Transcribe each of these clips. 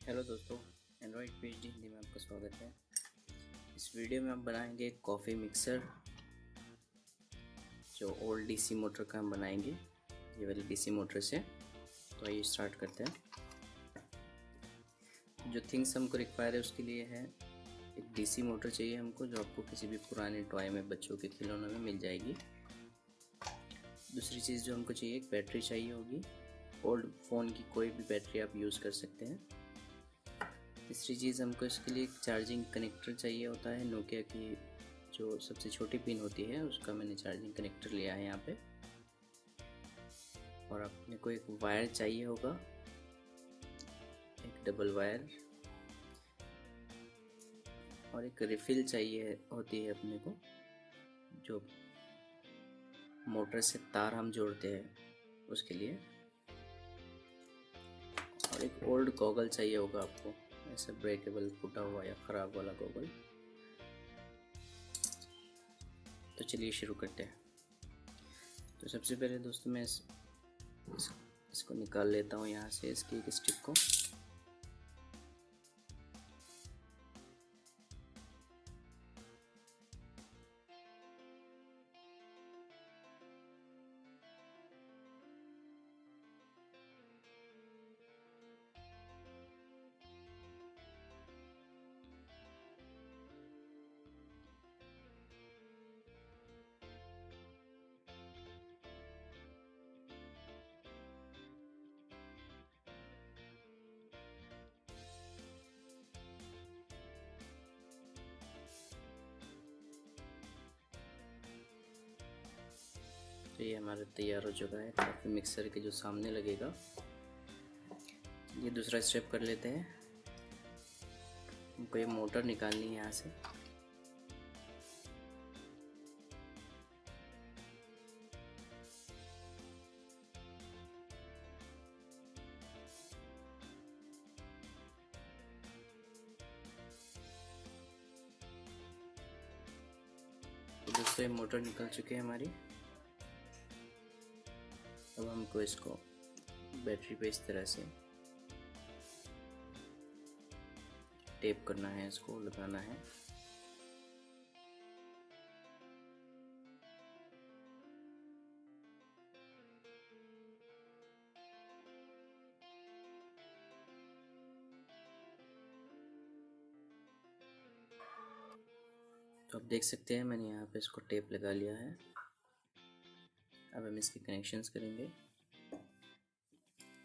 Hello दोस्तों, Android PhD Hindi में आपका स्वागत है। इस वीडियो में हम बनाएंगे एक कॉफ़ी मिक्सर, जो ओल्ड डीसी मोटर का हम बनाएंगे, ये वाली डीसी मोटर से। तो आइए स्टार्ट करते हैं। जो थिंग्स हमको रिक्वायर है उसके लिए है, एक डीसी मोटर चाहिए हमको, जो आपको किसी भी पुराने टॉय में, बच्चों के खिलौनों में मिल जाएगी। दूसरी चीज़ जो हमको चाहिए, एक बैटरी चाहिए होगी। ओल्ड फ़ोन की कोई भी बैटरी आप यूज़ कर सकते हैं। तीसरी चीज़ हमको इसके लिए एक चार्जिंग कनेक्टर चाहिए होता है। नोकिया की जो सबसे छोटी पिन होती है उसका मैंने चार्जिंग कनेक्टर लिया है यहाँ पे। और अपने को एक वायर चाहिए होगा, एक डबल वायर, और एक रिफिल चाहिए होती है अपने को, जो मोटर से तार हम जोड़ते हैं उसके लिए। और एक ओल्ड गॉगल चाहिए होगा आपको, ऐसा ब्रेकेबल, फूटा हुआ या ख़राब वाला गॉगल। तो चलिए शुरू करते हैं। तो सबसे पहले दोस्तों मैं इसको निकाल लेता हूँ यहाँ से, इसकी एक स्टिक को। तो ये हमारा तैयार हो चुका है कॉफ़ी मिक्सर के जो सामने लगेगा। ये दूसरा स्टेप कर लेते हैं। हमको ये मोटर निकालनी है यहाँ से। तो दोस्तों ये मोटर निकल चुकी है हमारी। अब हमको इसको बैटरी पे इस तरह से टेप करना है, इसको लगाना है। तो आप देख सकते हैं मैंने यहाँ पे इसको टेप लगा लिया है। अब हम इसके कनेक्शंस करेंगे।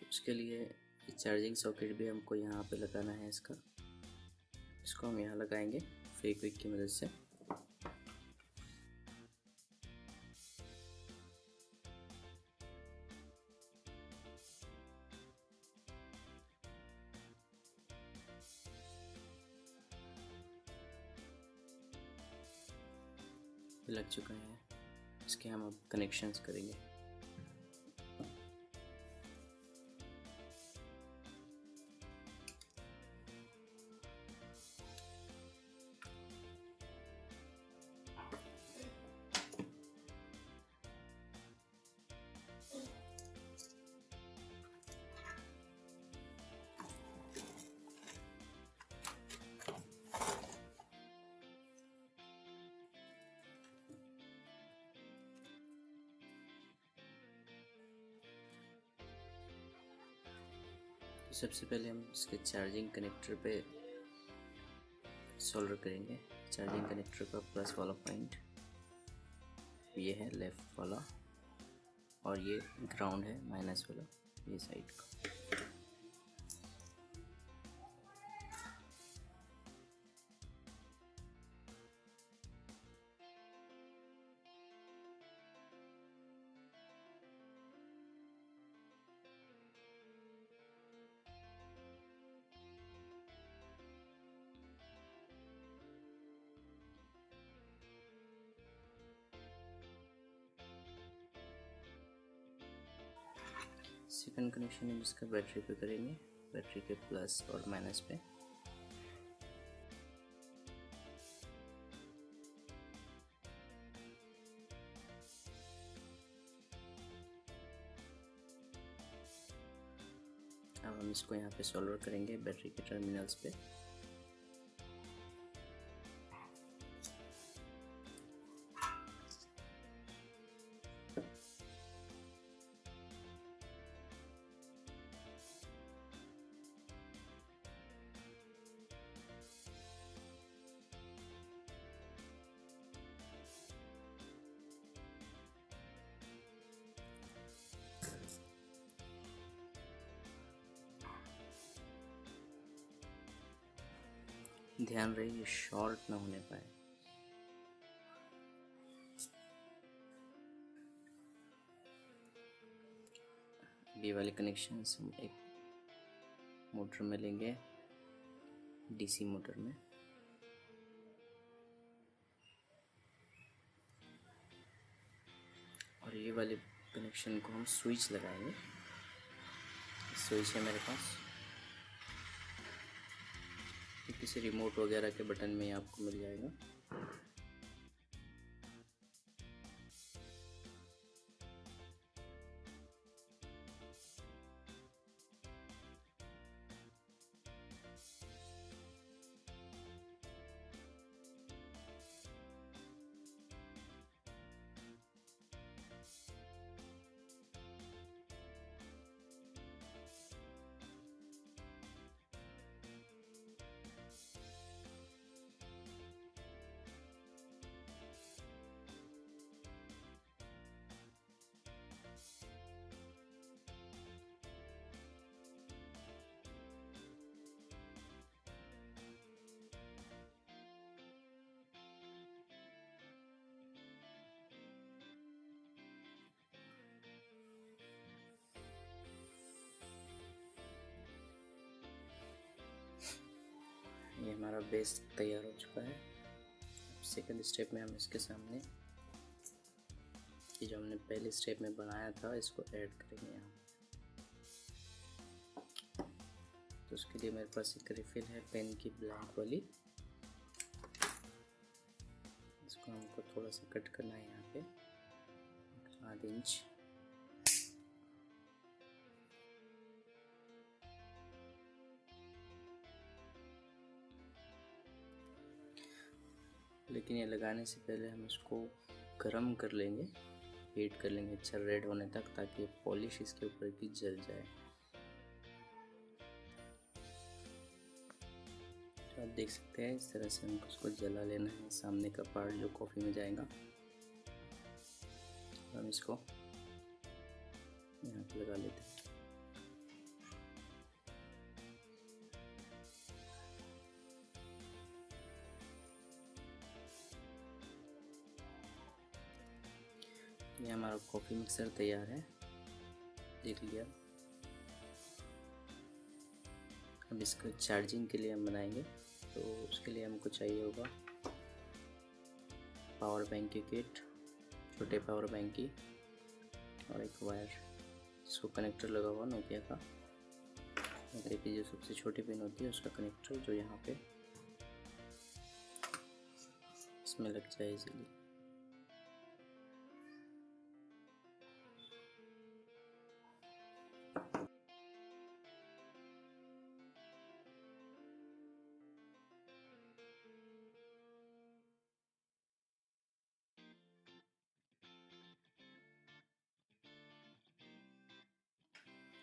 उसके लिए चार्जिंग सॉकेट भी हमको यहाँ पे लगाना है इसको हम यहाँ लगाएंगे फेविक्विक की मदद से। लग चुका है, इसके हम अब कनेक्शंस करेंगे। तो सबसे पहले हम इसके चार्जिंग कनेक्टर पे सोल्डर करेंगे। चार्जिंग कनेक्टर का प्लस वाला पॉइंट ये है लेफ़्ट वाला, और ये ग्राउंड है माइनस वाला, ये साइड का। सेकंड कनेक्शन हम इसका बैटरी पे करेंगे, बैटरी के प्लस और माइनस पे। अब हम इसको यहाँ पे सोल्डर करेंगे बैटरी के टर्मिनल्स पे। ध्यान रहे ये शॉर्ट ना होने पाए। ये वाले कनेक्शंस हम एक मोटर में लेंगे, डीसी मोटर में। और ये वाले कनेक्शन को हम स्विच लगाएंगे। स्विच है मेरे पास, किसी रिमोट वगैरह के बटन में आपको मिल जाएगा। ये हमारा बेस तैयार हो चुका है। सेकंड स्टेप में हम इसके सामने ये जो हमने पहले स्टेप में बनाया था इसको ऐड करेंगे यहाँ। तो उसके लिए मेरे पास एक रिफिल है पेन की ब्लैक वाली। इसको हमको थोड़ा सा कट करना है यहाँ पे, आधा इंच। लेकिन ये लगाने से पहले हम इसको गरम कर लेंगे, हीट कर लेंगे अच्छा रेड होने तक, ताकि पॉलिश इसके ऊपर की जल जाए। तो आप देख सकते हैं इस तरह से हमको उसको जला लेना है, सामने का पार्ट जो कॉफ़ी में जाएगा। हम इसको यहाँ पे लगा लेते हैं। ये हमारा कॉफ़ी मिक्सर तैयार है, देख लिया। अब इसको चार्जिंग के लिए हम बनाएंगे, तो उसके लिए हमको चाहिए होगा पावर बैंक की किट, छोटे पावर बैंक की, और एक वायर जिसको कनेक्टर लगा हुआ नोकिया का। नोकिया की जो सबसे छोटी पिन होती है उसका कनेक्टर, जो यहाँ पे इसमें लग जाए इजीली।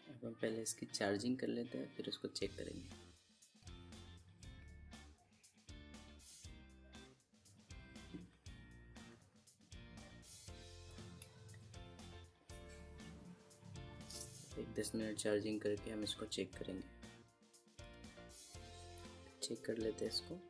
अब हम पहले इसकी चार्जिंग कर लेते हैं, फिर उसको चेक करेंगे। एक 10 मिनट चार्जिंग करके हम इसको चेक करेंगे। चेक कर लेते हैं इसको।